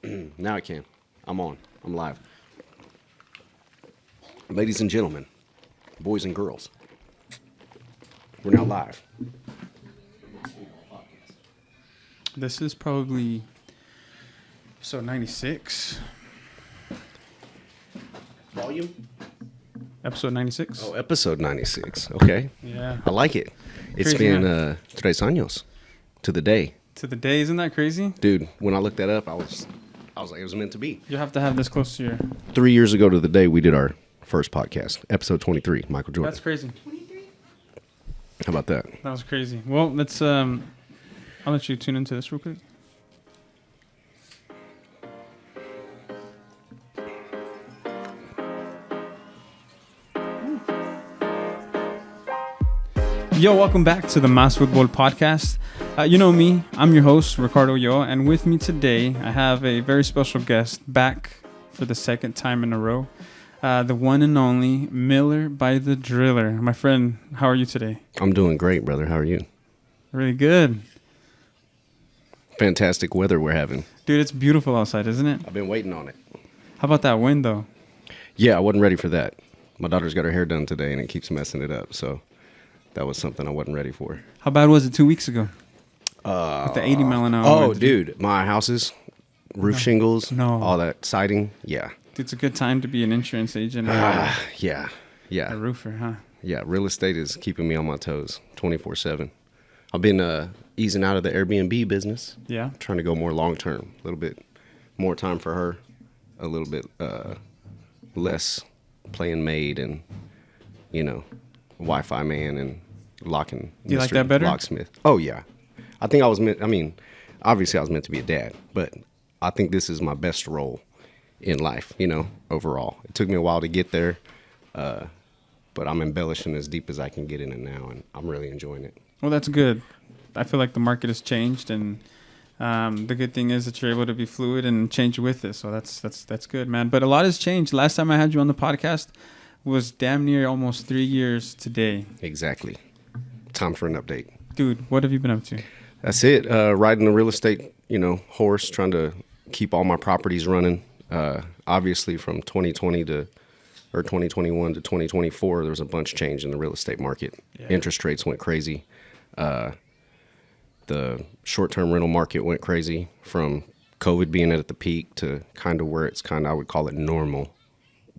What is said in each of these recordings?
Now I can. I'm on. I'm live. Ladies and gentlemen, boys and girls, we're now live. This is probably episode 96. Volume? Episode 96. Oh, episode 96. Okay. Yeah. I like it. It's Crazy, been 3 años to the day. To the day, isn't that crazy? Dude, when I looked that up, I was like, it was meant to be. You have to have this close to your... 3 years ago to the day, we did our first podcast, episode 23, Michael Jordan. That's crazy. How about that? That was crazy. Well, let's... I'll let you tune into this real quick. Yo, welcome back to the Mas Futbol Podcast. You know me, I'm your host, Ricardo Yo, and with me today, I have a very special guest back for the second time in a row. The one and only Miller by the Driller. My friend, how are you today? I'm doing great, brother. How are you? Really good. Fantastic weather we're having. Dude, it's beautiful outside, isn't it? I've been waiting on it. How about that wind, though? Yeah, I wasn't ready for that. My daughter's got her hair done today, and it keeps messing it up, so that was something I wasn't ready for. How bad was it 2 weeks ago? With the 80 mile an hour. Oh, dude, my houses, roof shingles, No. all that siding. Yeah. It's a good time to be an insurance agent or Yeah. a roofer, huh? Yeah, real estate is keeping me on my toes 24/7. I've been easing out of the Airbnb business. Yeah. Trying to go more long term, a little bit more time for her, a little bit less playing maid and, Wi-Fi man and locking. Do you like that better? Locksmith. Oh, yeah. I think obviously I was meant to be a dad, but I think this is my best role in life, overall. It took me a while to get there, but I'm embellishing as deep as I can get in it now, and I'm really enjoying it. Well, that's good. I feel like the market has changed, and the good thing is that you're able to be fluid and change with it. So that's good, man. But a lot has changed. Last time I had you on the podcast was damn near almost 3 years today. Exactly. Time for an update. Dude, what have you been up to? That's it. Riding the real estate, horse, trying to keep all my properties running. Obviously, from 2021 to 2024, there was a bunch of change in the real estate market. Yeah. Interest rates went crazy. The short-term rental market went crazy from COVID being at the peak to kind of where it's I would call it normal,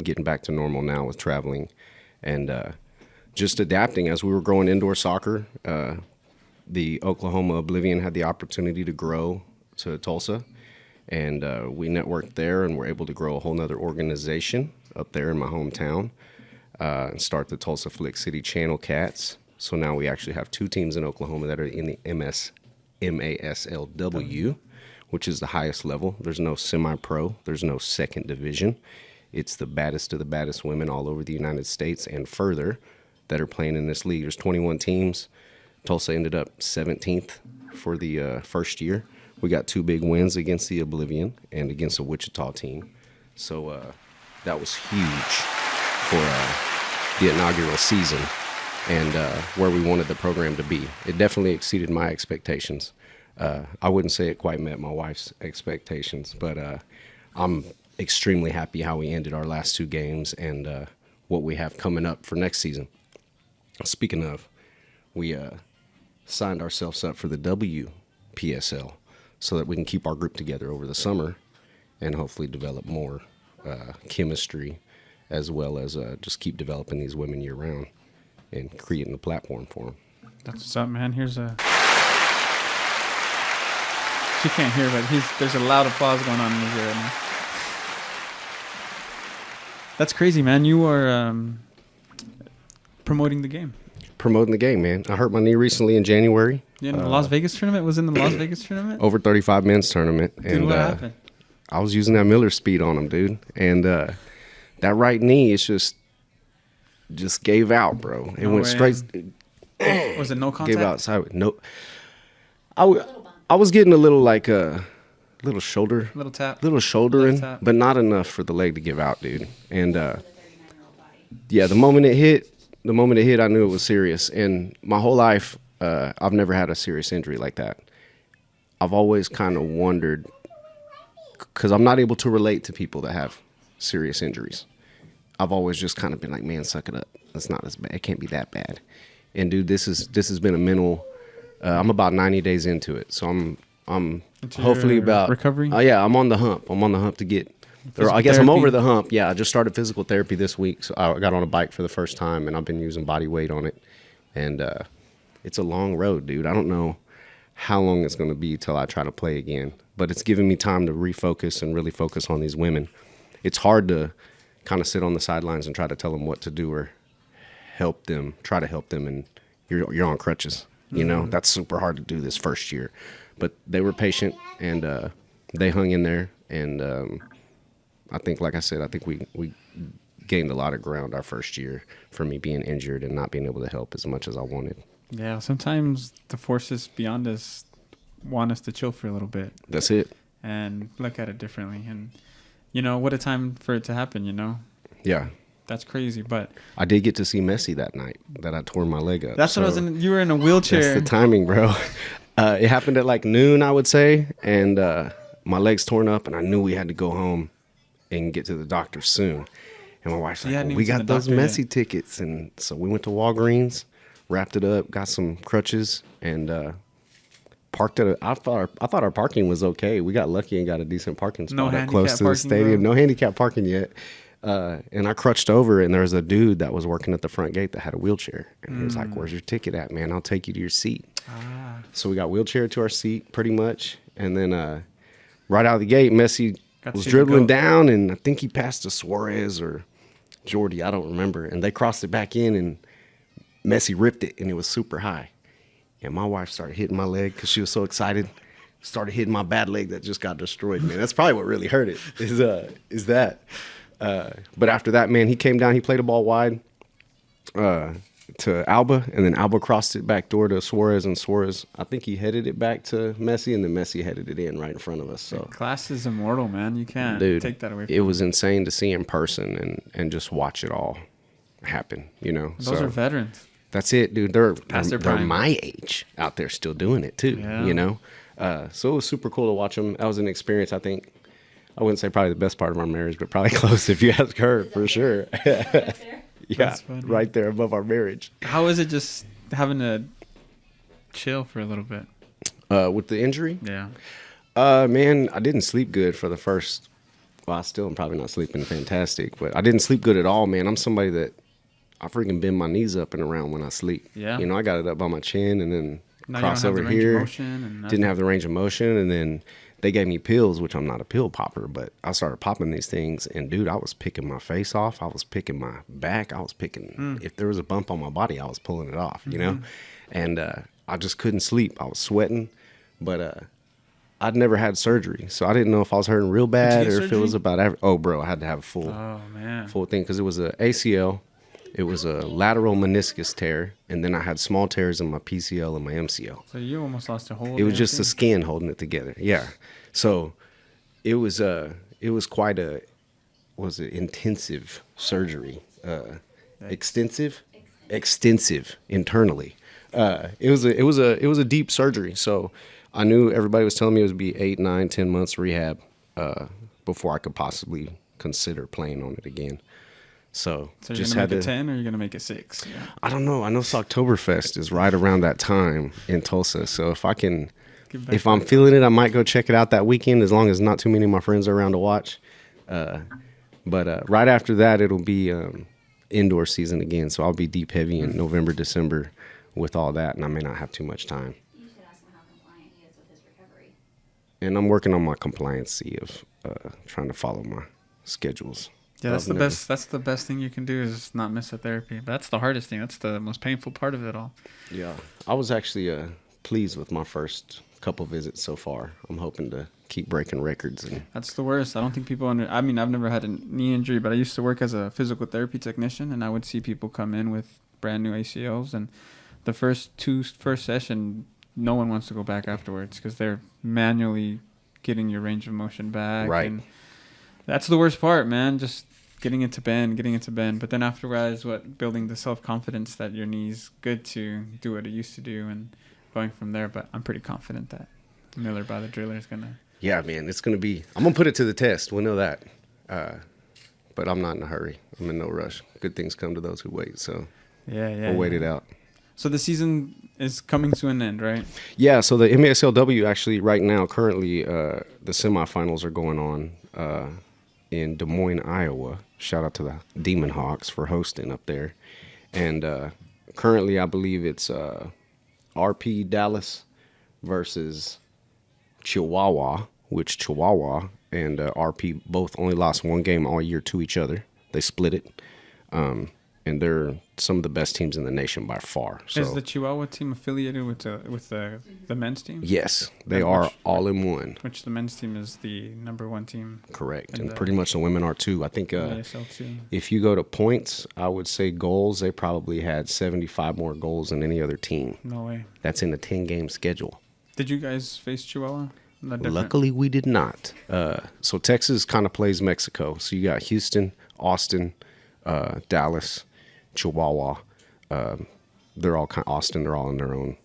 getting back to normal now with traveling and just adapting. As we were growing indoor soccer, the Oklahoma Oblivion had the opportunity to grow to Tulsa, and we networked there and were able to grow a whole nother organization up there in my hometown and start the Tulsa Flick City Channel Cats. So now we actually have 2 teams in Oklahoma that are in the MASLW, which is the highest level. There's no semi-pro. There's no second division. It's the baddest of the baddest women all over the United States and further that are playing in this league. There's 21 teams. Tulsa ended up 17th for the first year. We got 2 big wins against the Oblivion and against a Wichita team. So that was huge for the inaugural season and where we wanted the program to be. It definitely exceeded my expectations. I wouldn't say it quite met my wife's expectations, but I'm extremely happy how we ended our last 2 games and what we have coming up for next season. Speaking of, we signed ourselves up for the WPSL so that we can keep our group together over the summer and hopefully develop more chemistry as well as just keep developing these women year-round and creating a platform for them. That's what's up, man. Here's a... She can't hear, but there's a loud applause going on in his ear right now. That's crazy, man. You are promoting the game. Promoting the game, man. I hurt my knee recently in January. Yeah, in the Las Vegas tournament? Was in the Las Vegas tournament? Over 35 men's tournament. Dude, and what happened? I was using that Miller speed on him, dude. And that right knee, it's just gave out, bro. It went straight. Was it no contact? Gave out sideways. No. I was getting a little little shoulder. Little tap. Little shouldering, tap. but not enough for the leg to give out, dude. And yeah, the moment it hit, I knew it was serious. And my whole life, I've never had a serious injury like that. I've always kind of wondered, because I'm not able to relate to people that have serious injuries. I've always just kind of been like, man, suck it up. It's not as bad. It can't be that bad. And dude, this has been a mental. I'm about 90 days into it, so I'm hopefully about recovery. Yeah, I'm on the hump. I'm on the hump to get. Or I guess I'm over the hump. Yeah, I just started physical therapy this week. So I got on a bike for the first time, and I've been using body weight on it. And it's a long road, dude. I don't know how long it's going to be till I try to play again. But it's giving me time to refocus and really focus on these women. It's hard to kind of sit on the sidelines and try to tell them what to do or try to help them, and you're on crutches. You know, that's super hard to do this first year. But they were patient, and they hung in there, and I think, like I said, I think we gained a lot of ground our first year for me being injured and not being able to help as much as I wanted. Yeah, sometimes the forces beyond us want us to chill for a little bit. That's it. And look at it differently. And, you know, what a time for it to happen, you know? Yeah. That's crazy, but... I did get to see Messi that night that I tore my leg up. That's what I was in. You were in a wheelchair. That's the timing, bro. It happened at like noon, I would say, and my leg's torn up, and I knew we had to go home and get to the doctor soon. And my wife's like, well, we got those Messi tickets. And so we went to Walgreens, wrapped it up, got some crutches, and parked at I thought our parking was okay. We got lucky and got a decent parking spot up close to the stadium. No handicap parking yet. And I crutched over, and there was a dude that was working at the front gate that had a wheelchair. And he was like, where's your ticket at, man? I'll take you to your seat. So we got wheelchair to our seat pretty much. And then right out of the gate, Messi was dribbling down, and I think he passed to Suarez or Jordi. I don't remember. And they crossed it back in, and Messi ripped it, and it was super high. And my wife started hitting my leg because she was so excited. Started hitting my bad leg that just got destroyed, man. That's probably what really hurt it, is that. But after that, man, he came down. He played a ball wide to Alba, and then Alba crossed it back door to Suarez, and Suarez, I think he headed it back to Messi, and then Messi headed it in right in front of us. So class is immortal, man. You can't take that away from it. Was insane to see in person and just watch it all happen, you know. Those are veterans. That's it, dude. They're my age out there still doing it too, you know. So it was super cool to watch them. That was an experience, I think. I wouldn't say probably the best part of our marriage, but probably close if you ask her, for sure. Yeah, right there above our marriage. How is it just having to chill for a little bit? With the injury? Yeah. Man, I didn't sleep good for the first... Well, I still am probably not sleeping fantastic, but I didn't sleep good at all, man. I'm somebody that... I freaking bend my knees up and around when I sleep. Yeah. You know, I got it up by my chin and then cross over here. Didn't have the range of motion, and then... They gave me pills, which I'm not a pill popper, but I started popping these things, and dude, I was picking my face off. I was picking my back. I was picking, if there was a bump on my body, I was pulling it off, you know? And I just couldn't sleep. I was sweating, but I'd never had surgery, so I didn't know if I was hurting real bad or if it was about average. Oh, bro, I had to have a full thing, because it was a ACL. It was a lateral meniscus tear, and then I had small tears in my PCL and my MCL. So you almost lost a whole... It was just the skin holding it together. Yeah. So it was quite a intensive surgery. Extensive internally. It was a deep surgery. So I knew everybody was telling me it would be 8, 9, 10 months rehab before I could possibly consider playing on it again. So you're just going to make it 10 or you're going to make it 6? Yeah. I don't know. I know Oktoberfest is right around that time in Tulsa. So if I'm feeling it, I might go check it out that weekend, as long as not too many of my friends are around to watch. But right after that, it'll be indoor season again. So I'll be deep heavy in November, December with all that, and I may not have too much time. You should ask him how compliant he is with his recovery. And I'm working on my compliancy of trying to follow my schedules. Yeah, that's the best. That's the best thing you can do, is not miss a therapy. But that's the hardest thing. That's the most painful part of it all. Yeah, I was actually pleased with my first couple visits so far. I'm hoping to keep breaking records. And that's the worst. I don't think people I mean, I've never had a knee injury, but I used to work as a physical therapy technician, and I would see people come in with brand new ACLs, and the first session, no one wants to go back afterwards because they're manually getting your range of motion back. Right. And that's the worst part, man. Just getting it to bend. But then afterwards, building the self-confidence that your knee's good to do what it used to do and going from there. But I'm pretty confident that Miller by the Driller is going to Yeah, man, it's going to be – I'm going to put it to the test. We'll know that. But I'm not in a hurry. I'm in no rush. Good things come to those who wait, so we'll wait it out. So the season is coming to an end, right? Yeah, so the MASLW actually right now, currently, the semifinals are going on in Des Moines, Iowa. Shout out to the Demon Hawks for hosting up there. And currently, I believe it's RP Dallas versus Chihuahua, which Chihuahua and RP both only lost one game all year to each other. They split it. And they're some of the best teams in the nation by far. So, is the Chihuahua team affiliated with the men's team? Yes, they are all in one. Which the men's team is the number one team. Correct, and pretty much the women are too. I think ASL too. If you go to points, I would say goals, they probably had 75 more goals than any other team. No way. That's in a 10-game schedule. Did you guys face Chihuahua? Luckily, we did not. So Texas kind of plays Mexico. So you got Houston, Austin, Dallas, Chihuahua. They're all Austin. They're all in their own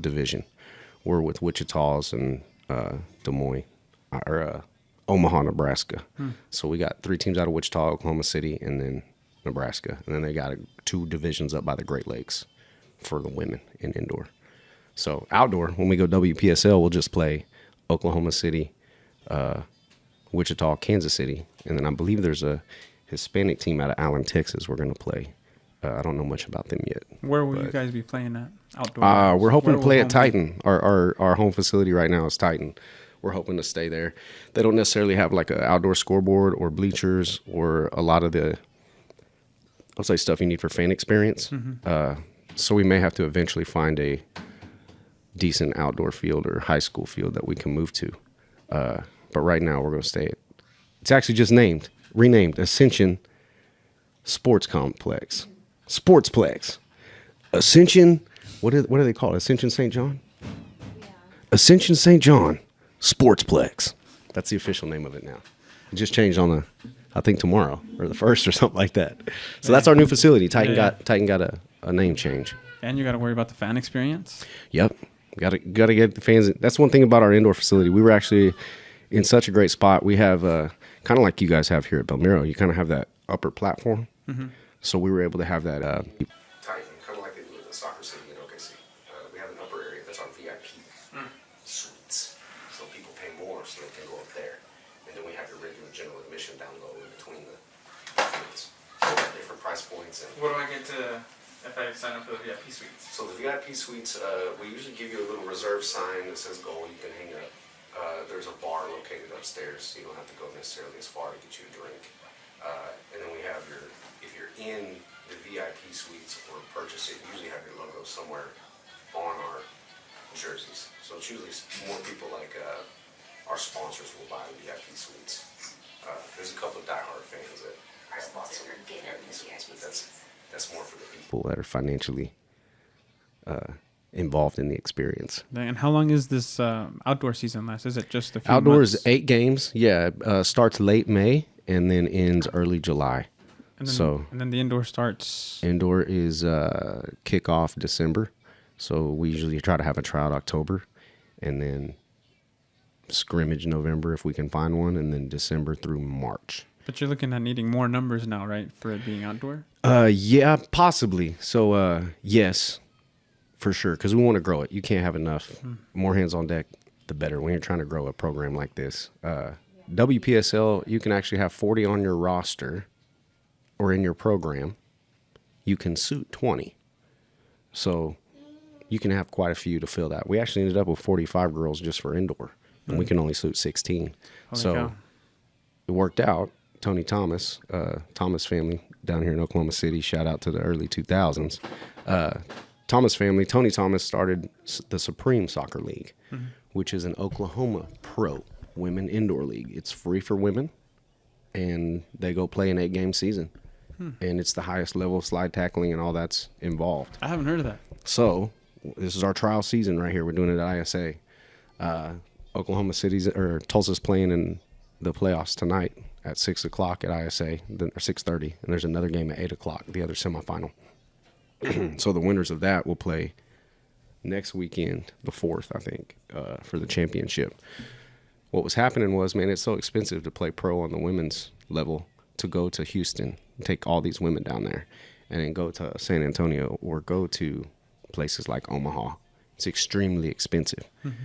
division. We're with Wichita's and Des Moines or Omaha, Nebraska. So we got 3 teams out of Wichita, Oklahoma City, and then Nebraska. And then they got 2 divisions up by the Great Lakes for the women in indoor. So outdoor, when we go WPSL, we'll just play Oklahoma City, Wichita, Kansas City, and then I believe there's a Hispanic team out of Allen, Texas. We're going to play. I don't know much about them yet. Where will you guys be playing at? Outdoor. We're hoping to play at Titan. Our home facility right now is Titan. We're hoping to stay there. They don't necessarily have like an outdoor scoreboard or bleachers or a lot of the, I'll say, stuff you need for fan experience. So we may have to eventually find a decent outdoor field or high school field that we can move to. But right now we're going to stay at, it's actually just renamed Ascension Sports Complex. Sportsplex. Ascension, what do they call it? Ascension St. John? Yeah. Ascension St. John Sportsplex. That's the official name of it now. It just changed on I think tomorrow or the 1st or something like that. So that's our new facility. Titan got a name change. And you got to worry about the fan experience. Yep. Got to get the fans. That's one thing about our indoor facility. We were actually in such a great spot. We have kind of like you guys have here at Belmiro. You kind of have that upper platform. So we were able to have that. Titan, kind of like they do at the soccer city in OKC. We have an upper area that's our VIP suites. So people pay more so they can go up there. And then we have your regular general admission down low in between the suites. So we have different price points. And What do I get to if I sign up for the VIP suites? so the VIP suites, we usually give you a little reserve sign that says goal you can hang up. There's a bar located upstairs, so you don't have to go necessarily as far to get you a drink. And then we have if you're in the VIP suites or purchase it, you usually have your logo somewhere on our jerseys. So it's usually more people like our sponsors will buy the VIP suites. There's a couple of diehard fans that have bought some VIP suites, but that's more for the people that are financially involved in the experience. And how long is this outdoor season last? Is it just a few Outdoor months? is 8 games. Yeah, starts late May and then ends early July. And then the indoor starts. Indoor is kickoff December. So we usually try to have a tryout October and then scrimmage November if we can find one, and then December through March. But you're looking at needing more numbers now, right, for it being outdoor? Yeah, possibly. So, yes, for sure, because we want to grow it. You can't have enough. More hands on deck, the better when you're trying to grow a program like this. WPSL, you can actually have 40 on your roster or in your program. You can suit 20. So you can have quite a few to fill that. We actually ended up with 45 girls just for indoor, and we can only suit 16. Holy so cow. It worked out. Tony Thomas, Thomas family down here in Oklahoma City, shout out to the early 2000s. Thomas family, Tony Thomas started the Supreme Soccer League, which is an Oklahoma pro women indoor league. It's free for women, and they go play an 8-game season. And it's the highest level of slide tackling and all that's involved. I haven't heard of that. So this is our trial season right here. We're doing it at ISA. Oklahoma City's or Tulsa's playing in the playoffs tonight at 6 o'clock at ISA, or 6:30, and there's another game at 8 o'clock, the other semifinal. So the winners of that will play next weekend, the 4th, I think, for the championship. what was happening was, man, it's so expensive to play pro on the women's level to go to Houston, take all these women down there, and then go to San Antonio or go to places like Omaha. It's extremely expensive. Mm-hmm.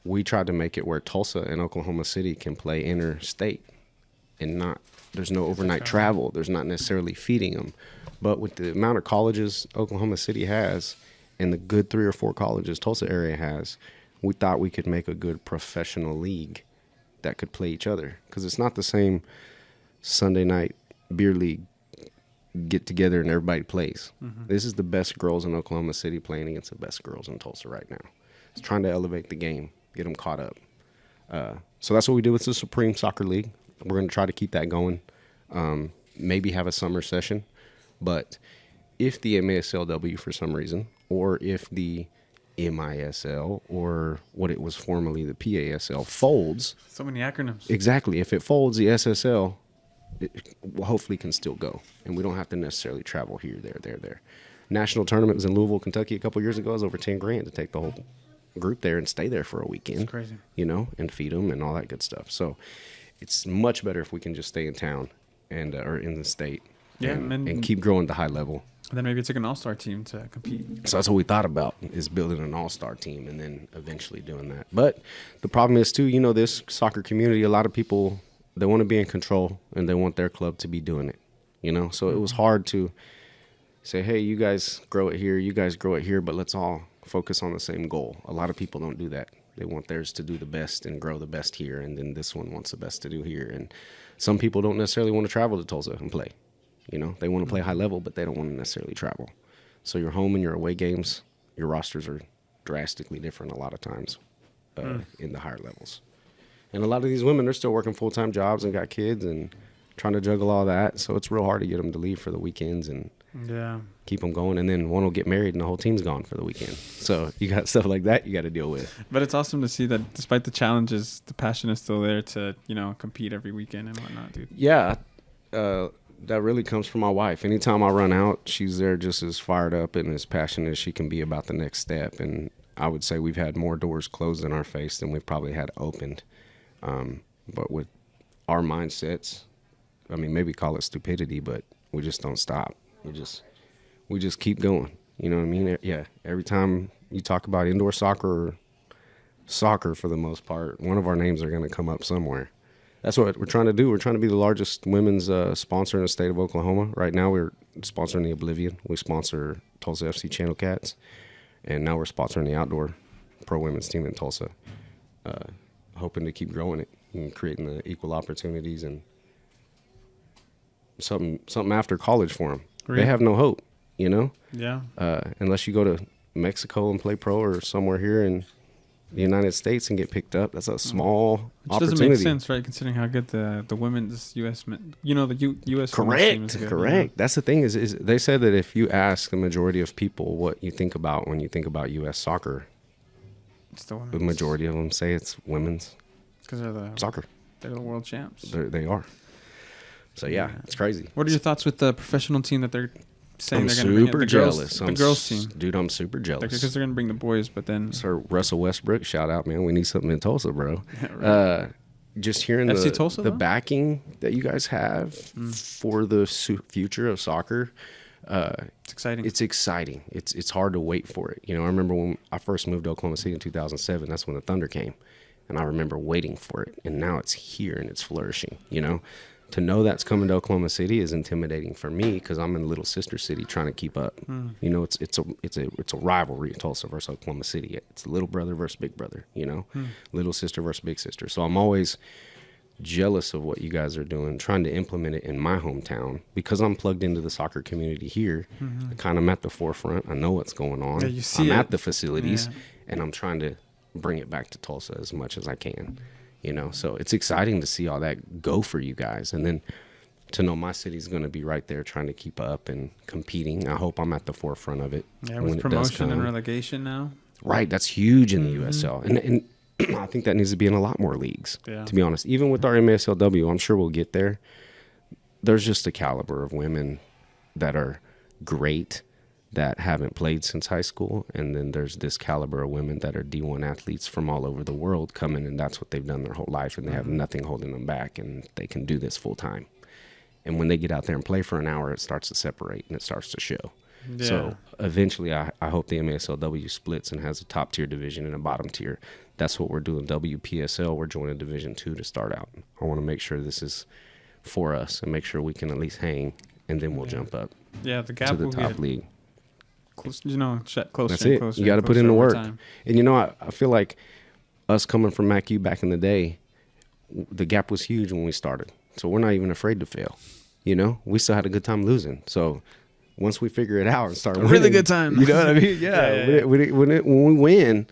We tried to make it where Tulsa and Oklahoma City can play interstate and there's no overnight travel. There's not necessarily feeding them. But with the amount of colleges Oklahoma City has and the good 3 or 4 colleges Tulsa area has, we thought we could make a good professional league that could play each other. Because it's not the same Sunday night beer league get together and everybody plays. Mm-hmm. This is the best girls in Oklahoma City playing against the best girls in Tulsa right now. It's trying to elevate the game, get them caught up. So that's what we did with the Supreme Soccer League. We're going to try to keep that going. Maybe have a summer session. But if the MASLW for some reason, or if the MISL, or what it was formerly the PASL, folds. So many acronyms. Exactly. If it folds, the SSL hopefully can still go. And we don't have to necessarily travel here, there. National tournament was in Louisville, Kentucky a couple years ago. It was over $10,000 to take the whole group there and stay there for a weekend. That's crazy. And feed them and all that good stuff. So it's much better if we can just stay in town and or in the state and keep growing the high level. And then maybe it's like an all-star team to compete. So that's what we thought about, is building an all-star team and then eventually doing that. But the problem is, too, this soccer community, a lot of people, they want to be in control and they want their club to be doing it, So it was hard to say, hey, you guys grow it here, you guys grow it here, but let's all focus on the same goal. A lot of people don't do that. They want theirs to do the best and grow the best here, and then this one wants the best to do here. And some people don't necessarily want to travel to Tulsa and play. They want to play high level, but they don't want to necessarily travel. So your home and your away games, your rosters are drastically different a lot of times in the higher levels. And a lot of these women, they're still working full-time jobs and got kids and trying to juggle all that. So it's real hard to get them to leave for the weekends and keep them going. And then one will get married and the whole team's gone for the weekend. So you got stuff like that you got to deal with. But it's awesome to see that despite the challenges, the passion is still there to, compete every weekend and whatnot, dude. Yeah. That really comes from my wife. Anytime I run out, she's there just as fired up and as passionate as she can be about the next step. And I would say we've had more doors closed in our face than we've probably had opened. But with our mindsets, maybe call it stupidity, but we just don't stop. We just keep going. You know what I mean? Yeah. Every time you talk about indoor soccer or soccer, for the most part, one of our names are going to come up somewhere. That's what we're trying to do. We're trying to be the largest women's sponsor in the state of Oklahoma. Right now, we're sponsoring the Oblivion. We sponsor Tulsa FC Channel Cats. And now we're sponsoring the outdoor pro women's team in Tulsa. Hoping to keep growing it and creating the equal opportunities and something after college for them. Really? They have no hope, Yeah. Unless you go to Mexico and play pro, or somewhere here in the United States and get picked up. That's a small opportunity. Doesn't make sense, right? Considering how good the women's U.S. the U.S. Correct. That's the thing is they said that if you ask the majority of people what you think about when you think about U.S. soccer, it's the women's. The majority of them say it's women's. Because they're the soccer. They're the world champs. They are. So yeah, it's crazy. What are your thoughts with the professional team that they're saying I'm they're going to bring? Super jealous. The girls team. Dude, I'm super jealous. Because they're going to bring the boys, but then... Sir Russell Westbrook, shout out, man. We need something in Tulsa, bro. Yeah, right. Just hearing FC Tulsa, the though? backing that you guys have for the future of soccer. It's exciting. It's exciting. It's hard to wait for it. I remember when I first moved to Oklahoma City in 2007, that's when the Thunder came. And I remember waiting for it. And now it's here and it's flourishing, To know that's coming to Oklahoma City is intimidating for me because I'm in a little sister city trying to keep up. It's a rivalry in Tulsa versus Oklahoma City. It's little brother versus big brother, little sister versus big sister. So I'm always jealous of what you guys are doing, trying to implement it in my hometown because I'm plugged into the soccer community here. I kind of am at the forefront. I know what's going on. Yeah, you see I'm it. at the facilities and I'm trying to bring it back to Tulsa as much as I can. So it's exciting to see all that go for you guys. And then to know my city's going to be right there trying to keep up and competing. I hope I'm at the forefront of it. Yeah, with promotion and relegation now. Right. That's huge in the USL. And I think that needs to be in a lot more leagues, to be honest. Even with our MASLW, I'm sure we'll get there. There's just a caliber of women that are great that haven't played since high school. And then there's this caliber of women that are D1 athletes from all over the world coming, and that's what they've done their whole life, and they have nothing holding them back, and they can do this full time. And when they get out there and play for an hour, it starts to separate and it starts to show. Yeah. So eventually I hope the MASLW splits and has a top tier division and a bottom tier. That's what we're doing. WPSL, we're joining Division 2 to start out. I want to make sure this is for us and make sure we can at least hang, and then we'll jump up Yeah, the gap to the will top get league. closer and That's closer. it. You got to put in the over work. time. And, I feel like us coming from MACU back in the day, the gap was huge when we started. So we're not even afraid to fail. We still had a good time losing. So once we figure it out and start winning. Really good time. You know what I mean? Yeah. When we win,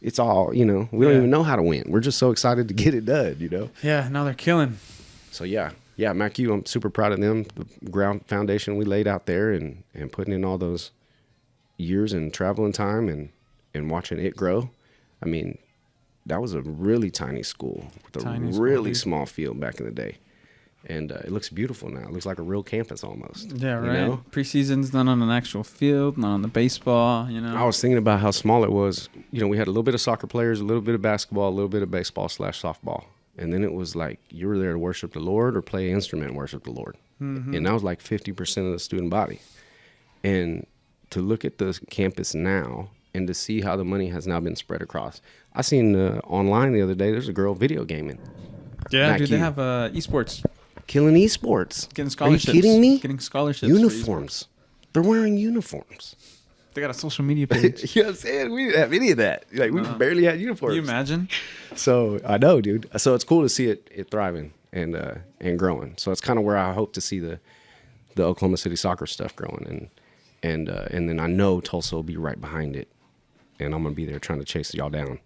it's all, we don't even know how to win. We're just so excited to get it done, Yeah, now they're killing. So, yeah, MACU, I'm super proud of them. The ground foundation we laid out there and putting in all those years and traveling time and watching it grow. I mean, that was a really tiny school with a really small field back in the day. And it looks beautiful now. It looks like a real campus almost. Yeah, right. Preseason's not on an actual field, not on the baseball, I was thinking about how small it was. We had a little bit of soccer players, a little bit of basketball, a little bit of baseball/softball. And then it was like you were there to worship the Lord or play an instrument and worship the Lord. Mm-hmm. And that was like 50% of the student body. And to look at the campus now and to see how the money has now been spread across. I seen online the other day, there's a girl video gaming. Yeah, dude, they have esports. Killing esports. Getting scholarships. Are you kidding me? Getting scholarships. Uniforms. They're wearing uniforms. They got a social media page. You know what I'm saying? We didn't have any of that. We barely had uniforms. Can you imagine? So I know, dude. So it's cool to see it thriving and growing. So it's kind of where I hope to see the Oklahoma City soccer stuff growing, and then I know Tulsa will be right behind it, and I'm gonna be there trying to chase y'all down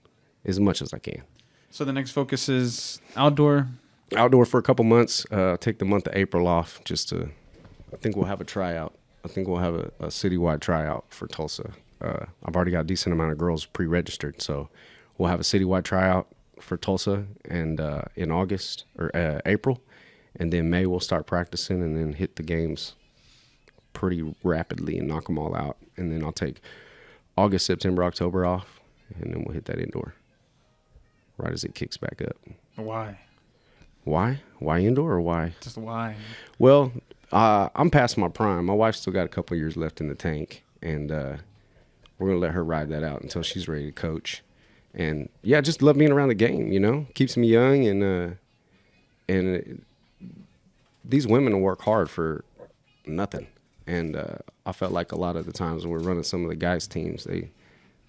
as much as I can. So the next focus is outdoor. Outdoor for a couple months. Take the month of April off I think we'll have a tryout. I think we'll have a citywide tryout for Tulsa. I've already got a decent amount of girls pre-registered, so we'll have a citywide tryout for Tulsa and in August or April, and then May we'll start practicing and then hit the games pretty rapidly and knock them all out. And then I'll take August, September, October off, and then we'll hit that indoor right as it kicks back up. Why? Why indoor or why? Just why? Well, I'm past my prime. My wife's still got a couple of years left in the tank, and we're going to let her ride that out until she's ready to coach. And, yeah, just love being around the game, Keeps me young, and these women work hard for nothing. And I felt like a lot of the times when we're running some of the guys' teams, they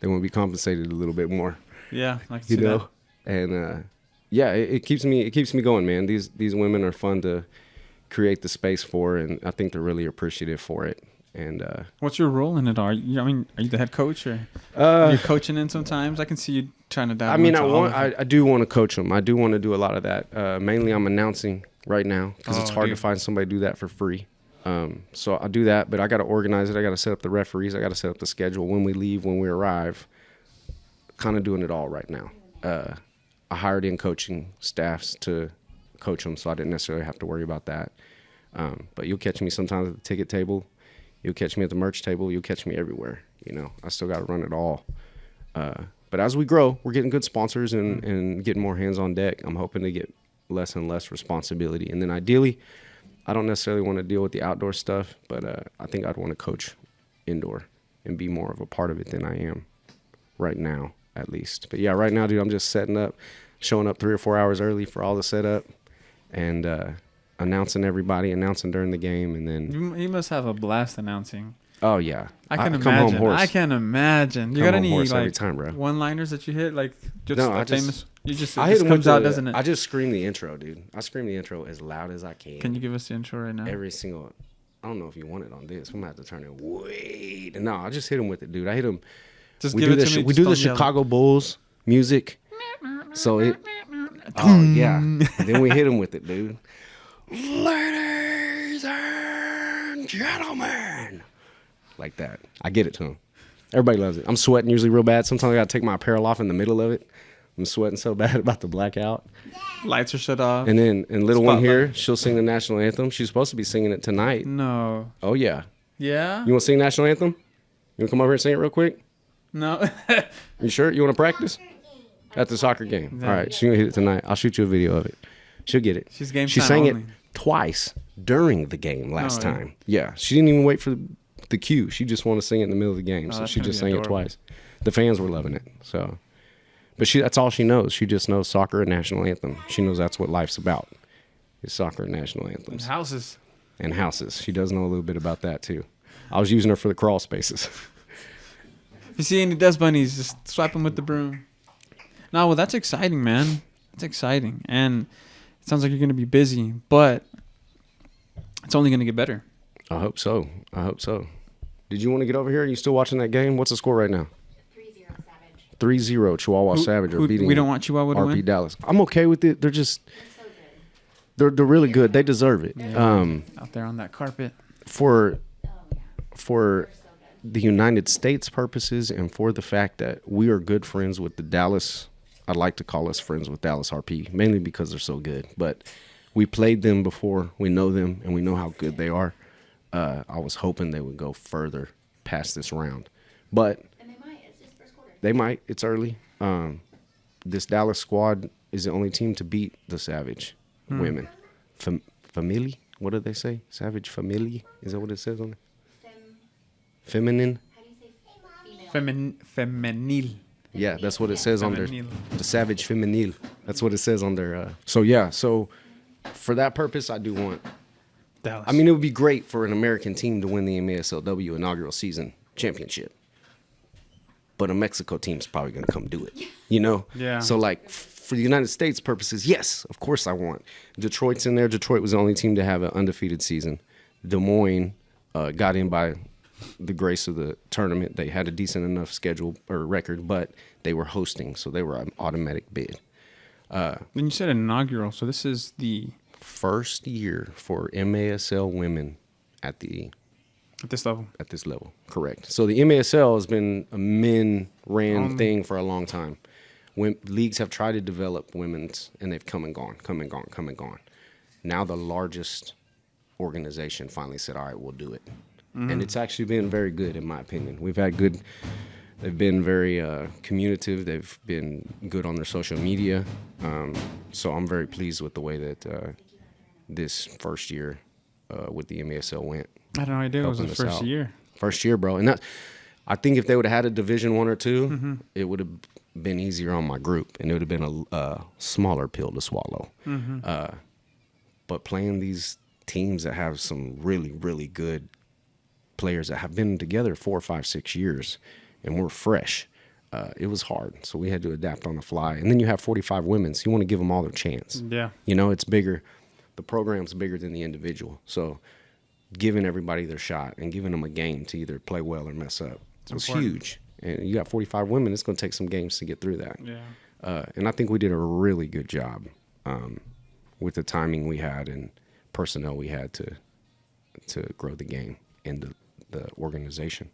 want to be compensated a little bit more. Yeah, I can see that. And yeah, it keeps me going, man. These women are fun to create the space for, and I think they're really appreciative for it. And what's your role in it? Are you the head coach, or you're coaching in sometimes? I can see you trying to dive. I do want to coach them. I do want to do a lot of that. Mainly, I'm announcing right now because it's hard to find somebody to do that for free. So I do that, but I got to organize it. I got to set up the referees. I got to set up the schedule when we leave, when we arrive. Kind of doing it all right now. I hired in coaching staffs to coach them, so I didn't necessarily have to worry about that. But you'll catch me sometimes at the ticket table. You'll catch me at the merch table. You'll catch me everywhere. I still got to run it all. But as we grow, we're getting good sponsors and getting more hands on deck. I'm hoping to get less and less responsibility. And then ideally, I don't necessarily want to deal with the outdoor stuff, but I think I'd want to coach indoor and be more of a part of it than I am right now, at least. But yeah, right now, dude, I'm just setting up, showing up 3 or 4 hours early for all the setup, and announcing everybody, announcing during the game, and then you must have a blast announcing. Oh yeah, I can imagine. Come home horse. I can imagine. You come got any like every time, bro. one-liners that you hit, like just no, famous? You just I hit them comes out, doesn't it? I just scream the intro, dude. I scream the intro as loud as I can. Can you give us the intro right now? Every single. I don't know if you want it on this. I'm gonna have to turn it way. No, I just hit him with it, dude. I hit him. Just give it to me. We do the Chicago Bulls music. So it. Oh yeah. And then we hit him with it, dude. Ladies and gentlemen. Like that. I get it to him. Everybody loves it. I'm sweating usually real bad. Sometimes I got to take my apparel off in the middle of it. I'm sweating so bad about the blackout. Lights are shut off. And then little one here, she'll sing the national anthem. She's supposed to be singing it tonight. No. Oh, yeah. Yeah? You want to sing national anthem? You want to come over here and sing it real quick? No. You sure? You want to practice? At the soccer game. Yeah. All right, she's going to hit it tonight. I'll shoot you a video of it. She'll get it. She's game She time sang only. it twice during the game last Oh, yeah. time. Yeah, she didn't even wait for the cue. She just wanted to sing it in the middle of the game, so that's she gonna just be sang it adorable. twice. The fans were loving it. So, but that's all she knows. She just knows soccer and national anthem. She knows that's what life's about. Is soccer and national anthems Houses. and houses. She does know a little bit about that too. I was using her for the crawl spaces. If you see any dust bunnies, just swipe them with the broom. No, well, that's exciting, man. That's exciting. And it sounds like you're going to be busy, but it's only going to get better. I hope so. I hope so. Did you want to get over here? Are you still watching that game? What's the score right now? 3-0 Savage. 3-0 Chihuahua Savage are beating we don't want Chihuahua to RP win? Dallas. I'm okay with it. They're just They're so good. they're really good. They deserve it. Out there on that carpet. For Oh, yeah. for They're so good. the United States purposes and for the fact that we are good friends with the Dallas, I'd like to call us friends with Dallas RP, mainly because they're so good. But we played them before, we know them, and we know how good they are. I was hoping they would go further past this round. But And they might. It's just first quarter. they might. It's early. This Dallas squad is the only team to beat the Savage women. Family? What do they say? Savage family? Is that what it says on it? Feminine? How do you say female? Femenil. Yeah, that's what it says on their Femenil. the Savage Femenil. That's what it says on their. So for that purpose, I do want. Dallas. I mean, it would be great for an American team to win the MASLW inaugural season championship. But a Mexico team's probably going to come do it, you know? Yeah. So, like, for the United States purposes, yes, of course I want. Detroit's in there. Detroit was the only team to have an undefeated season. Des Moines got in by the grace of the tournament. They had a decent enough schedule or record, but they were hosting, so they were an automatic bid. Then you said inaugural, so this is the First year for MASL women at this level. this level. Correct. So the MASL has been a men-ran thing for a long time. Leagues have tried to develop women's, and they've come and gone. Now the largest organization finally said, all right, we'll do it. And it's actually been very good, in my opinion. We've had good... They've been very communicative. They've been good on their social media. So I'm very pleased with the way that this first year with the MASL went. I had no idea it was the Helping us first out. year. First year, bro. And that, I think if they would have had a Division 1 or 2, it would have been easier on my group, and it would have been a smaller pill to swallow. But playing these teams that have some really, really good players that have been together 4, 5, 6 years, and we're fresh, it was hard. So we had to adapt on the fly. And then you have 45 women, so you want to give them all their chance. Yeah. You know, it's bigger. The program's bigger than the individual. So giving everybody their shot and giving them a game to either play well or mess up was important. huge. And you got 45 women, it's going to take some games to get through that. Yeah. And I think we did a really good job with the timing we had and personnel we had to grow the game and the organization.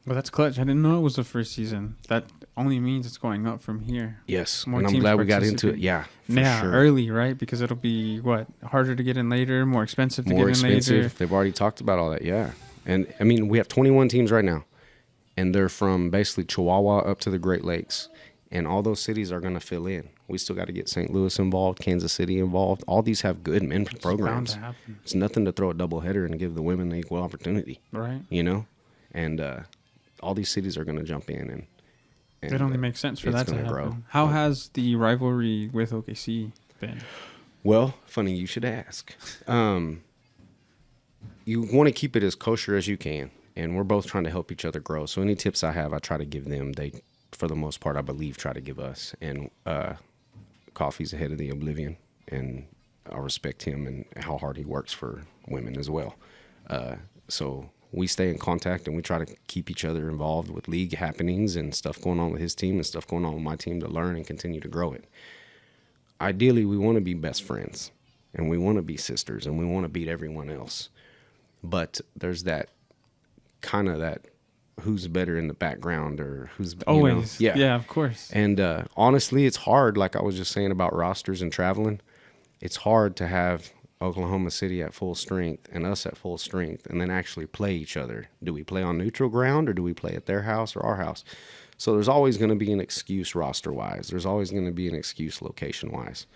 Well, that's clutch. I didn't know it was the first season. That only means it's going up from here. Yes, More and I'm teams glad we got into it. participate. Yeah, for Yeah, sure. early, right? Because it'll be, harder to get in later, more expensive to More get in expensive. later. They've already talked about all that. Yeah, and I mean we have 21 teams right now, and they're from basically Chihuahua up to the Great Lakes, and all those cities are going to fill in. We still got to get St. Louis involved, Kansas City involved. All these have good men programs. Bound to happen, It's nothing to throw a doubleheader and give the women the equal opportunity, right? you know, and all these cities are going to jump in and It only makes sense for it's that to gonna happen. grow. How has the rivalry with OKC been? Well, funny you should ask. You want to keep it as kosher as you can, and we're both trying to help each other grow. So any tips I have, I try to give them. They, for the most part, I believe, try to give us. And Coffee's ahead of the Oblivion, and I respect him and how hard he works for women as well. So we stay in contact, and we try to keep each other involved with league happenings and stuff going on with his team and stuff going on with my team to learn and continue to grow it. Ideally, we want to be best friends, and we want to be sisters, and we want to beat everyone else. But there's that kind of that who's better in the background or who's Always. you know? Yeah, of course. And honestly, it's hard. Like I was just saying about rosters and traveling, it's hard to have Oklahoma City at full strength and us at full strength and then actually play each other? Do we play on neutral ground or do we play at their house or our house? So there's always going to be an excuse roster-wise. There's always going to be an excuse location-wise.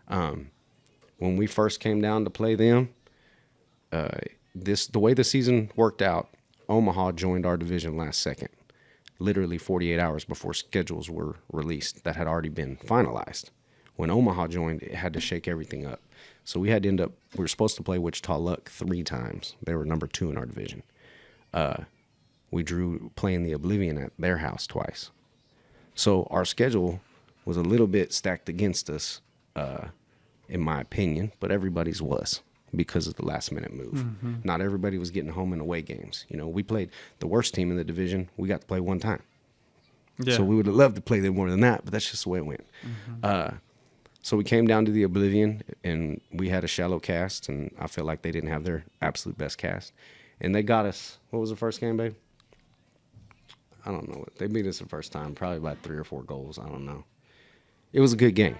When we first came down to play them, the way the season worked out, Omaha joined our division last second, literally 48 hours before schedules were released that had already been finalized. When Omaha joined, it had to shake everything up. So we had to we were supposed to play Wichita Luck 3 times. They were number 2 in our division. We drew playing the Oblivion at their house twice. So our schedule was a little bit stacked against us, in my opinion, but everybody's was because of the last minute move. Mm-hmm. Not everybody was getting home and away games. You know, we played the worst team in the division. We got to play 1 time. Yeah. So we would have loved to play them more than that, but that's just the way it went. Mm-hmm. So we came down to the Oblivion, and we had a shallow cast, and I feel like they didn't have their absolute best cast. And they got us, what was the first game, babe? I don't know. They beat us the first time, probably by 3 or 4 goals. I don't know. It was a good game.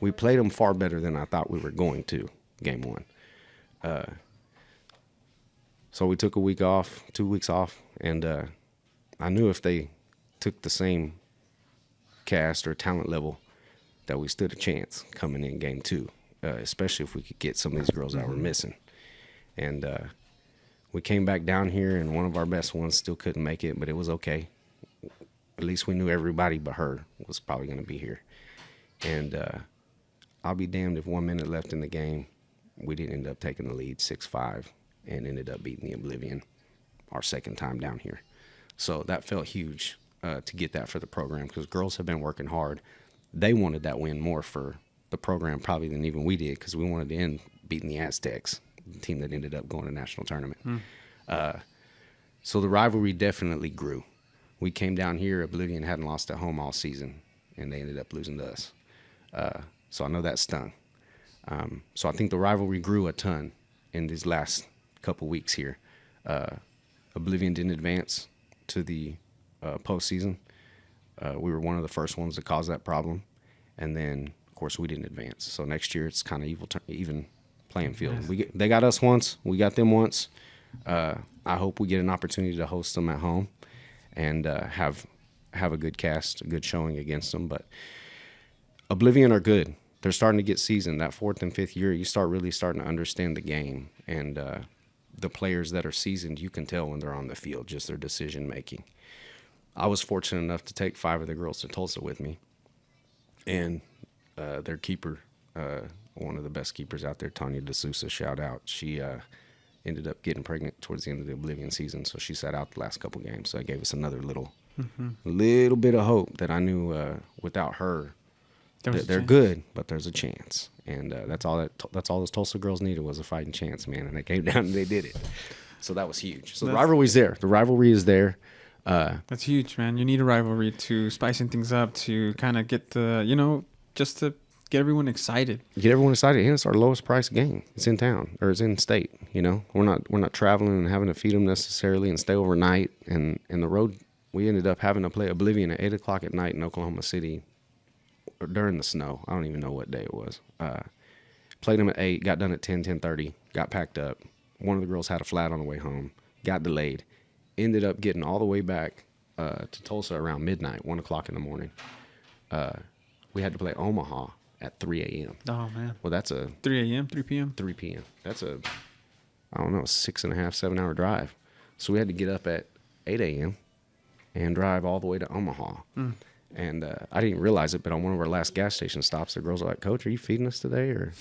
We played them far better than I thought we were going to, game 1. So we took a week off, 2 weeks off, and I knew if they took the same cast or talent level that we stood a chance coming in game 2, especially if we could get some of these girls that were missing. And we came back down here, and one of our best ones still couldn't make it, but it was okay. At least we knew everybody but her was probably going to be here. And I'll be damned if 1 minute left in the game, we didn't end up taking the lead 6-5 and ended up beating the Oblivion our second time down here. So that felt huge to get that for the program because girls have been working hard. They wanted that win more for the program probably than even we did because we wanted to end beating the Aztecs, the team that ended up going to national tournament. So the rivalry definitely grew. We came down here, Oblivion hadn't lost at home all season, and they ended up losing to us. So I know that stung. So I think the rivalry grew a ton in these last couple weeks here. Oblivion didn't advance to the postseason. We were one of the first ones to cause that problem. And then, of course, we didn't advance. So next year it's kind of even playing field. Yes. They got us once. We got them once. I hope we get an opportunity to host them at home and have a good cast, a good showing against them. But Oblivion are good. They're starting to get seasoned. That 4th and 5th year, you start really starting to understand the game. And the players that are seasoned, you can tell when they're on the field, just their decision-making. I was fortunate enough to take 5 of the girls to Tulsa with me. And their keeper, one of the best keepers out there, Tanya DeSouza, shout out. She ended up getting pregnant towards the end of the Oblivion season, so she sat out the last couple games. So that gave us another little bit of hope that I knew without her, they're good, but there's a chance. And that's all those Tulsa girls needed was a fighting chance, man. And they came down and they did it. So that was huge. So the rivalry's there. The rivalry is there. That's huge, man. You need a rivalry to spicing things up, to kind of get just to get everyone excited. Get everyone excited. And it's our lowest price game. It's in town or it's in state. You know, we're not traveling and having to feed them necessarily and stay overnight. And the road, we ended up having to play Oblivion at 8:00 at night in Oklahoma City during the snow. I don't even know what day it was. Played them at 8, got done at 10:30, got packed up. One of the girls had a flat on the way home, got delayed. Ended up getting all the way back to Tulsa around midnight, 1:00 in the morning. We had to play Omaha at 3 a.m. Oh, man. Well, that's a... 3 a.m., 3 p.m.? 3 p.m. That's a, 6.5, 7 hour drive. So we had to get up at 8 a.m. and drive all the way to Omaha. And I didn't realize it, but on one of our last gas station stops, the girls are like, "Coach, are you feeding us today?" Or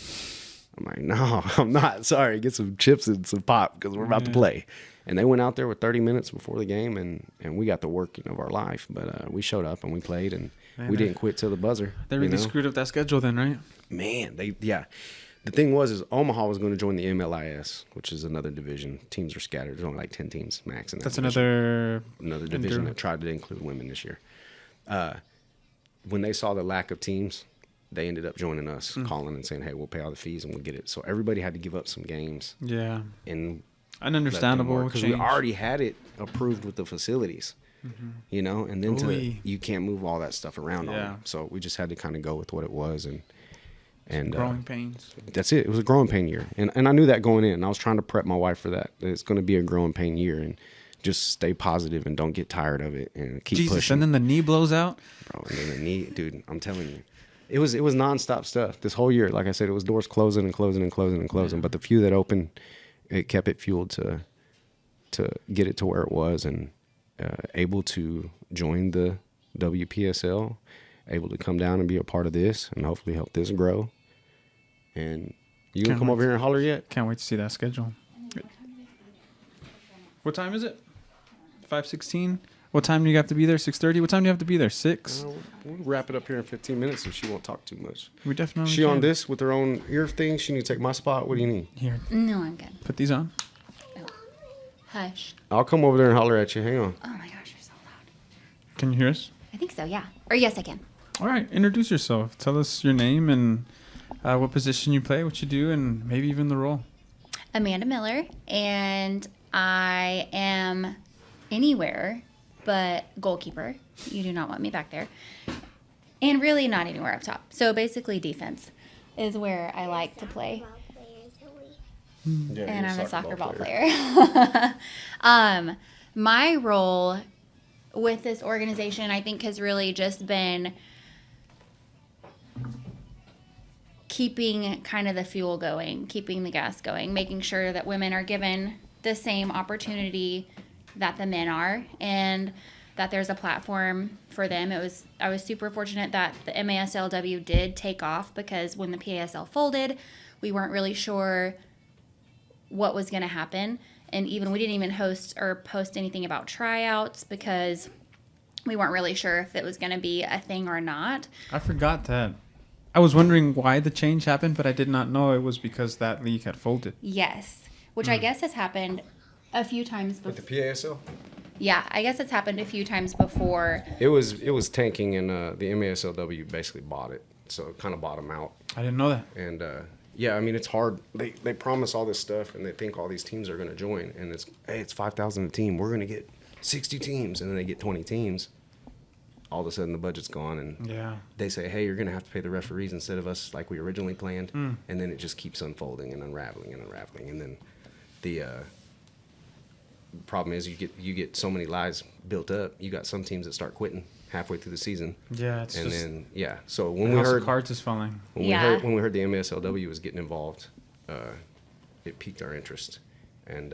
I'm like, "No, I'm not. Sorry, get some chips and some pop because we're about to play." And they went out there with 30 minutes before the game, and we got the working of our life. But we showed up and we played, and we didn't quit till the buzzer. They really screwed up that schedule then, right? Man, The thing was Omaha was going to join the MLIS, which is another division. Teams are scattered. There's only like 10 teams max in that That's division. Another division that tried to include women this year. When they saw the lack of teams, they ended up joining us, calling and saying, "Hey, we'll pay all the fees and we'll get it." So everybody had to give up some games. Yeah. And an understandable because we already had it approved with the facilities, you know, and then you can't move all that stuff around on them. So we just had to kind of go with what it was, and And Growing pains. that's it. It was a growing pain year. And I knew that going in. I was trying to prep my wife for that. It's going to be a growing pain year, and just stay positive and don't get tired of it and keep Jesus, pushing. and then the knee blows out. Bro, and then the knee, dude, I'm telling you. It was nonstop stuff this whole year. Like I said, it was doors closing and closing and closing and closing. But the few that opened, it kept it fueled to get it to where it was, and able to join the WPSL, able to come down and be a part of this, and hopefully help this grow. And you gonna Can't come wait over here and holler yet? Can't wait to see that schedule. What time is it? 5:16. What time do you have to be there? 6:30. What time do you have to be there? 6. We'll wrap it up here in 15 minutes if she won't talk too much. We definitely. She can. on this with her own ear thing? She need to take my spot? What do you need? Here, No, I'm good. put these on. Hush. I'll come over there and holler at you. Hang on. Oh my gosh, you're so loud. Can you hear us? I think so, yeah. Or yes, I can. All right. Introduce yourself. Tell us your name and what position you play, what you do, and maybe even the role. Amanda Miller, and I am anywhere but goalkeeper. You do not want me back there. And really not anywhere up top. So basically defense is where I like to play. Yeah, And you're I'm a soccer ball player. player. My role with this organization, I think, has really just been keeping kind of the fuel going, keeping the gas going, making sure that women are given the same opportunity that the men are, and that there's a platform for them. I was super fortunate that the MASLW did take off, because when the PASL folded, we weren't really sure what was going to happen. And even we didn't even host or post anything about tryouts, because we weren't really sure if it was going to be a thing or not. I forgot that. I was wondering why the change happened, but I did not know it was because that league had folded. Yes, which I guess has happened a few times before. With the PASL? Yeah, I guess it's happened a few times before. It was tanking, and the MASLW basically bought it, so it kind of bought them out. I didn't know that. And yeah, I mean, it's hard. They promise all this stuff, and they think all these teams are going to join, and it's 5,000 a team. We're going to get 60 teams, and then they get 20 teams. All of a sudden, the budget's gone, and Yeah. they say, hey, you're going to have to pay the referees instead of us like we originally planned. And then it just keeps unfolding and unraveling and unraveling. And then the problem is you get so many lies built up. You got some teams that start quitting halfway through the season. Yeah, it's And just then, yeah. So when the we house heard of cards is falling. Yeah. when we heard the MASLW was getting involved, it piqued our interest. And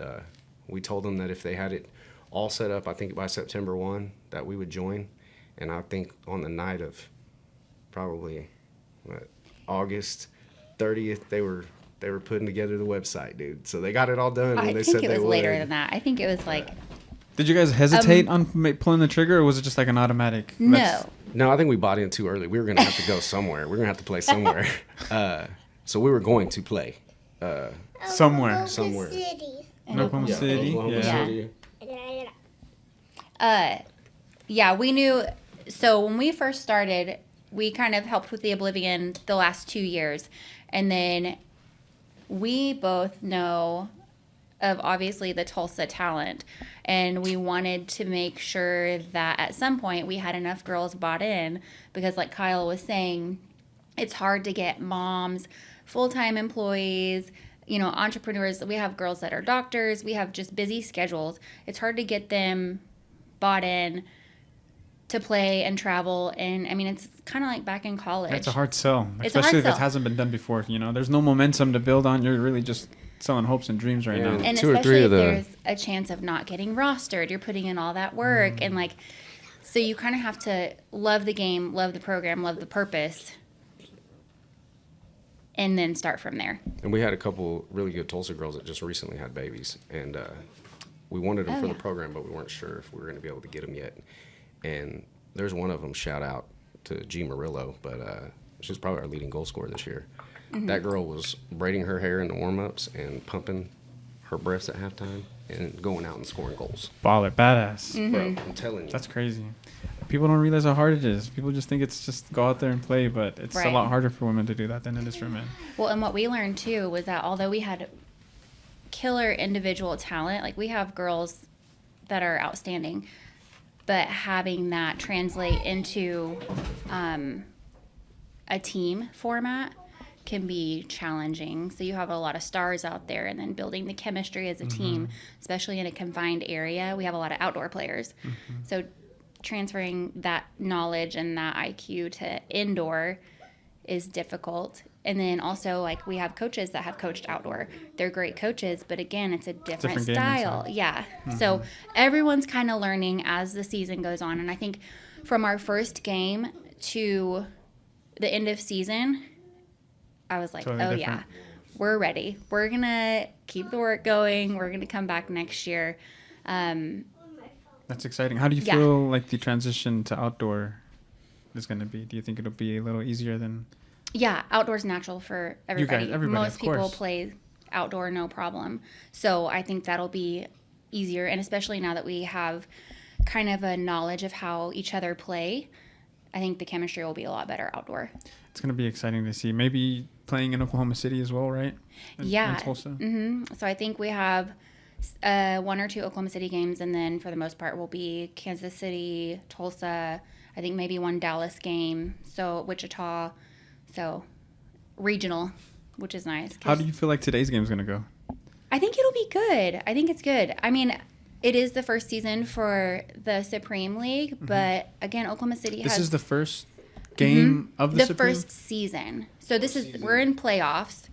we told them that if they had it all set up, I think by September 1, that we would join. And I think on the night of probably August 30th, they were putting together the website, dude. So they got it all done. I and they think said it they was would. later than that. I think it was like, Did you guys hesitate on pulling the trigger, or was it just like an automatic? no. No, I think we bought in too early. We were going to have to go somewhere. We were going to have to play somewhere. So we were going to play Somewhere. somewhere. Oklahoma City. Oklahoma Yeah. City. Yeah, we knew. So when we first started, we kind of helped with the Oblivion the last 2 years. And then we both know of obviously the Tulsa talent. And we wanted to make sure that at some point we had enough girls bought in, because like Kyle was saying, it's hard to get moms, full-time employees, entrepreneurs. We have girls that are doctors. We have just busy schedules. It's hard to get them bought in to play and travel. And I mean, it's kind of like back in college. It's a hard sell, It's a hard especially if sell. it hasn't been done before. There's no momentum to build on. You're really just selling hopes and dreams right Yeah. now. And Two or especially three if of the- there's a chance of not getting rostered, you're putting in all that work. And like, so you kind of have to love the game, love the program, love the purpose, and then start from there. And we had a couple really good Tulsa girls that just recently had babies, and we wanted them Oh, for yeah. the program, but we weren't sure if we were going to be able to get them yet. And there's one of them, shout out to G. Murillo, but she's probably our leading goal scorer this year. Mm-hmm. That girl was braiding her hair in the warm-ups and pumping her breasts at halftime and going out and scoring goals. Baller, badass. Mm-hmm. Bro, I'm telling you. That's crazy. People don't realize how hard it is. People just think it's just go out there and play, but it's a Right. lot harder for women to do that than it is for men. Well, and what we learned too was that although we had killer individual talent, like we have girls that are outstanding, but having that translate into a team format can be challenging. So you have a lot of stars out there, and then building the chemistry as a team, especially in a confined area. We have a lot of outdoor players. So transferring that knowledge and that IQ to indoor is difficult. And then also, like, we have coaches that have coached outdoor. They're great coaches, but again, it's a different style. Yeah. So everyone's kind of learning as the season goes on. And I think from our first game to the end of season, I was like, Totally oh, different. yeah, we're ready. We're going to keep the work going. We're going to come back next year. That's exciting. How do you Yeah. feel like the transition to outdoor is going to be? Do you think it'll be a little easier than... Yeah, outdoors natural for everybody. everybody, Most of people course. play outdoor, no problem. So I think that'll be easier, and especially now that we have kind of a knowledge of how each other play, I think the chemistry will be a lot better outdoor. It's going to be exciting to see. Maybe playing in Oklahoma City as well, right? Yeah. In Tulsa. So I think we have 1 or 2 Oklahoma City games, and then for the most part will be Kansas City, Tulsa, I think maybe 1 Dallas game, so Wichita, so regional, which is nice. How do you feel like today's game is going to go? I think it'll be good. I think it's good. I mean, it is the first season for the Supreme League, but again, Oklahoma City has... This is the first game of the Supreme? first season. So we're in playoffs.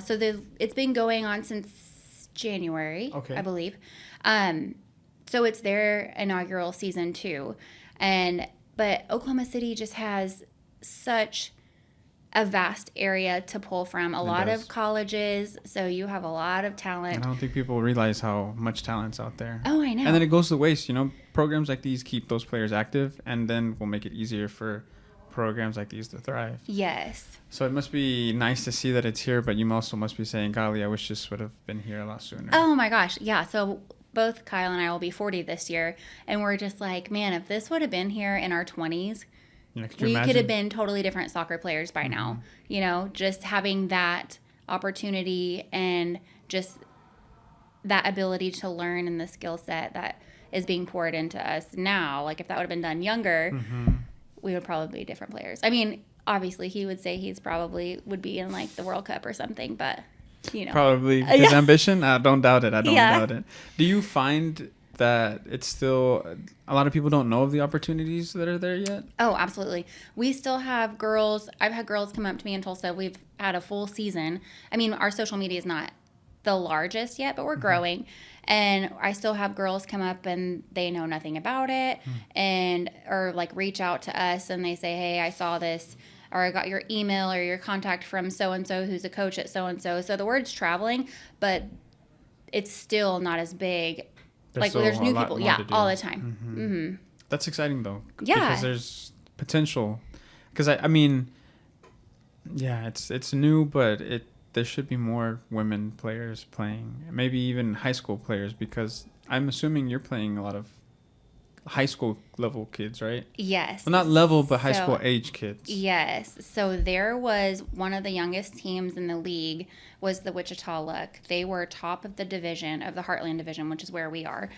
So it's been going on since January, Okay. I believe. So it's their inaugural season too. But Oklahoma City just has such a vast area to pull from. A lot does. of colleges, so you have a lot of talent. I don't think people realize how much talent's out there. Oh, I know. And then it goes to waste. You know, programs like these keep those players active, and then will make it easier for programs like these to thrive. Yes. So it must be nice to see that it's here, but you also must be saying, golly, I wish this would have been here a lot sooner. Oh my gosh. Yeah. So both Kyle and I will be 40 this year, and we're just like, man, if this would have been here in our 20s, You know, could you we imagine? could have been totally different soccer players by now. You know, just having that opportunity and just that ability to learn and the skill set that is being poured into us now. Like, if that would have been done younger, we would probably be different players. I mean, obviously, he would say he's probably would be in, like, the World Cup or something, but, you know. Probably his ambition. I don't doubt it. I don't Yeah. doubt it. Do you find that it's still a lot of people don't know of the opportunities that are there yet? Oh, absolutely. We still have girls. I've had girls come up to me in Tulsa. We've had a full season. I mean, our social media is not the largest yet, but we're growing. And I still have girls come up and they know nothing about it or like reach out to us and they say, hey, I saw this, or I got your email or your contact from so-and-so who's a coach at so-and-so. So the word's traveling, but it's still not as big. Like, still there's a new lot people, more yeah, to do. all the time. That's exciting though. Yeah. Because there's potential. Because I mean, yeah, it's new, but there should be more women players playing. Maybe even high school players, because I'm assuming you're playing a lot of high school level kids, right? Yes. Well, not level, but high So- school age kids. Yes. So there was one of the youngest teams in the league was the Wichita Look. They were top of the division, of the Heartland division, which is where we are,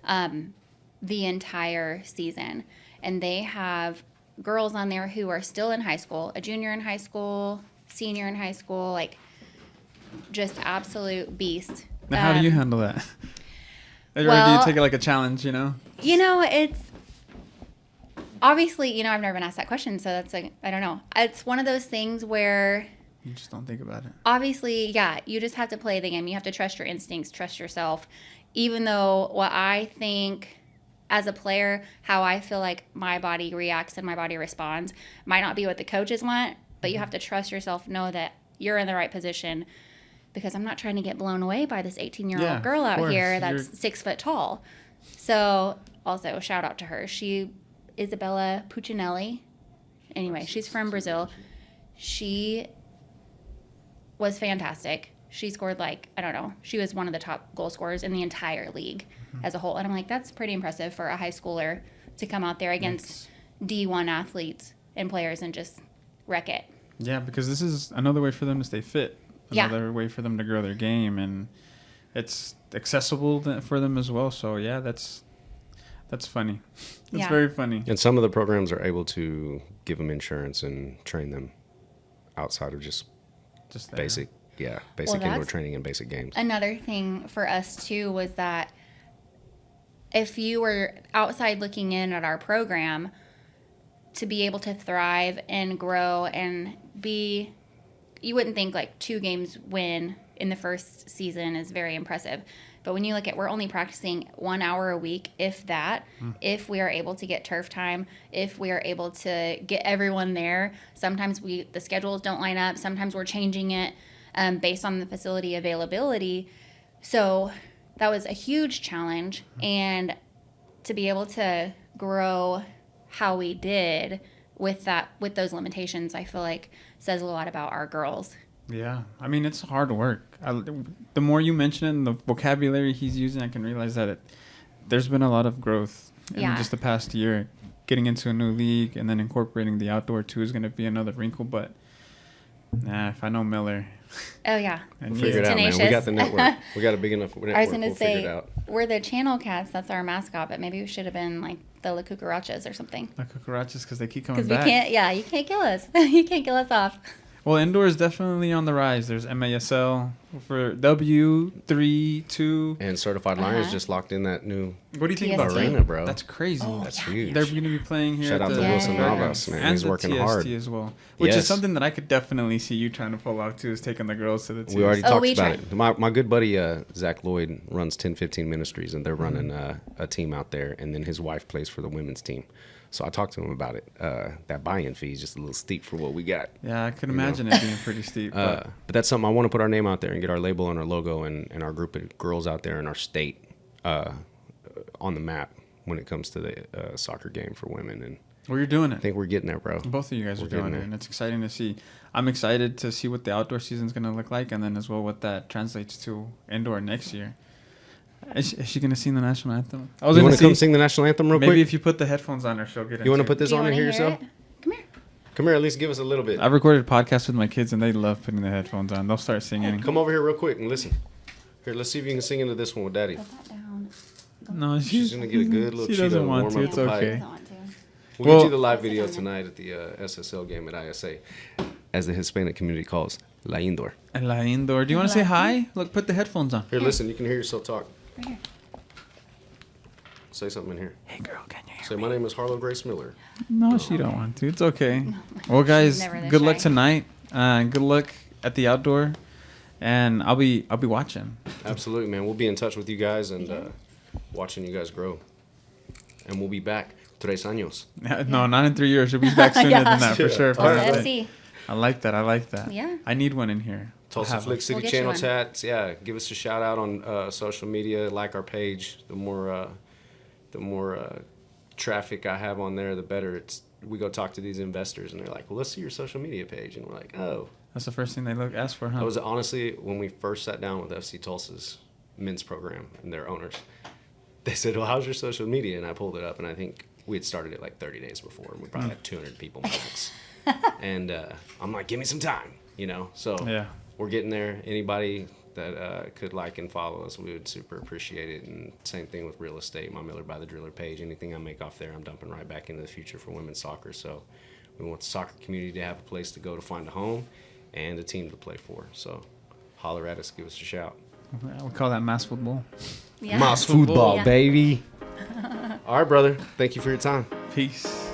the entire season. And they have girls on there who are still in high school, a junior in high school, senior in high school, like just absolute beast. Now, how do you handle that? Or do you well- take it like a challenge, you know? You know, it's obviously, you know, I've never been asked that question, so that's like, I don't know. It's one of those things where You just don't think about it. obviously, yeah, you just have to play the game. You have to trust your instincts, trust yourself. Even though what I think as a player, how I feel like my body reacts and my body responds might not be what the coaches want, but you have to trust yourself, know that you're in the right position, because I'm not trying to get blown away by this 18-year-old Yeah, girl of out course. here that's You're- 6 foot tall. So also shout out to her. Isabella Puccinelli. Anyway, she's from Brazil. She was fantastic. She scored like, I don't know, she was one of the top goal scorers in the entire league as a whole. And I'm like, that's pretty impressive for a high schooler to come out there against D1 athletes and players and just wreck it. Yeah, because this is another way for them to stay fit. Yeah. Another way for them to grow their game, and it's accessible for them as well. So yeah, that's funny. That's Yeah. very funny. And some of the programs are able to give them insurance and train them outside of just just there. basic Well, indoor that's training and basic games. another thing for us too was that if you were outside looking in at our program, to be able to thrive and grow and be, you wouldn't think like 2 games win in the first season is very impressive. But when you look at, we're only practicing 1 hour a week, if that, if we are able to get turf time, if we are able to get everyone there. Sometimes the schedules don't line up. Sometimes we're changing it based on the facility availability. So that was a huge challenge. And to be able to grow how we did with those limitations, I feel like says a lot about our girls. Yeah, I mean, it's hard work. The more you mention it and the vocabulary he's using, I can realize that there's been a lot of growth in just the past year. Getting into a new league and then incorporating the outdoor too is going to be another wrinkle. But if I know Miller. Oh, yeah. We'll figure it out, man. We got the network. We got a big enough network. I was going to We'll figure it say, out. we're the Channel Cats. That's our mascot. But maybe we should have been like the La Cucarachas or something. The cucarachas, because they keep coming Because back. you can't kill us. You can't kill us off. Well, indoor is definitely on the rise. There's MASL for W3-2. And Certified Lions just locked in that new What do you think about TST. arena, bro. That's crazy. That's huge. They're going to be playing here Shout at out the to Wilson Yeah. Navas, man. and He's the working TST hard. as well, which Yes. is something that I could definitely see you trying to pull off too, is taking the girls to the TST. We already Oh, talked we about tried. it. My good buddy Zach Lloyd runs 1015 Ministries, and they're running a team out there, and then his wife plays for the women's team. So I talked to him about it. That buy-in fee is just a little steep for what we got. Yeah, I could imagine it being pretty steep. But But that's something I want to put our name out there and get our label and our logo and our group of girls out there in our state on the map when it comes to the soccer game for women. And well, you're doing I it. think we're getting there, bro. Both of you guys We're are doing getting it, there. and it's exciting to see. I'm excited to see what the outdoor season's going to look like, and then as well what that translates to indoor next year. Is she going to sing the national anthem? I was You going want to come sing the national anthem real Maybe quick? if you put the headphones on her, she'll get You want to into put it. this Do you on and wanna hear yourself? it? Come here. Come here, at least give us a little bit. I've recorded podcasts with my kids, and they love putting the headphones on. They'll start singing. Come over here real quick and listen. Here, let's see if you can sing into this one with Daddy. Put that down. No, She's going to get a good little she cheetah doesn't and want warm to. up It's the pipe. okay. Doesn't want to. We'll Well- get you the live video tonight at the SSL game at ISA, as the Hispanic community calls La Indoor. And La indoor. Do you want to say hi? Look, put the headphones on. Here, listen, you can hear yourself talk. Right here. Say something in here. Hey, girl, can you hear Say, my name is Harlow Grace Miller. No, she don't want to. It's okay. Well, guys, never this good luck shy. tonight. Good luck at the outdoor, and I'll be watching. Absolutely, man. We'll be in touch with you guys and watching you guys grow. And we'll be back. 3 años. No, not in 3 years. She'll be back sooner Yeah. than that for Yeah. sure. Tulsa Apparently. FC. I like that. I like that. Yeah. I need one in here. Tulsa I'll have Flick one. City We'll get you channel one. chats. Yeah, give us a shout out on social media. Like our page. The more traffic I have on there, the better. We go talk to these investors, and they're like, "Well, let's see your social media page," and we're like, "Oh." That's the first thing they ask for, huh? That was honestly when we first sat down with FC Tulsa's men's program and their owners. They said, "Well, how's your social media?" And I pulled it up, and I think we had started it like 30 days before, and we probably had 200 people max. And I'm like, "Give me some time," So Yeah. we're getting there. Anybody that could like and follow us, we would super appreciate it. And same thing with real estate. My Miller by the Driller page. Anything I make off there, I'm dumping right back into the future for women's soccer. So we want the soccer community to have a place to go to find a home and a team to play for. So holler at us, give us a shout. We call that Mas Futbol. Yeah. Mas Football, football, yeah. baby. All right, brother. Thank you for your time. Peace.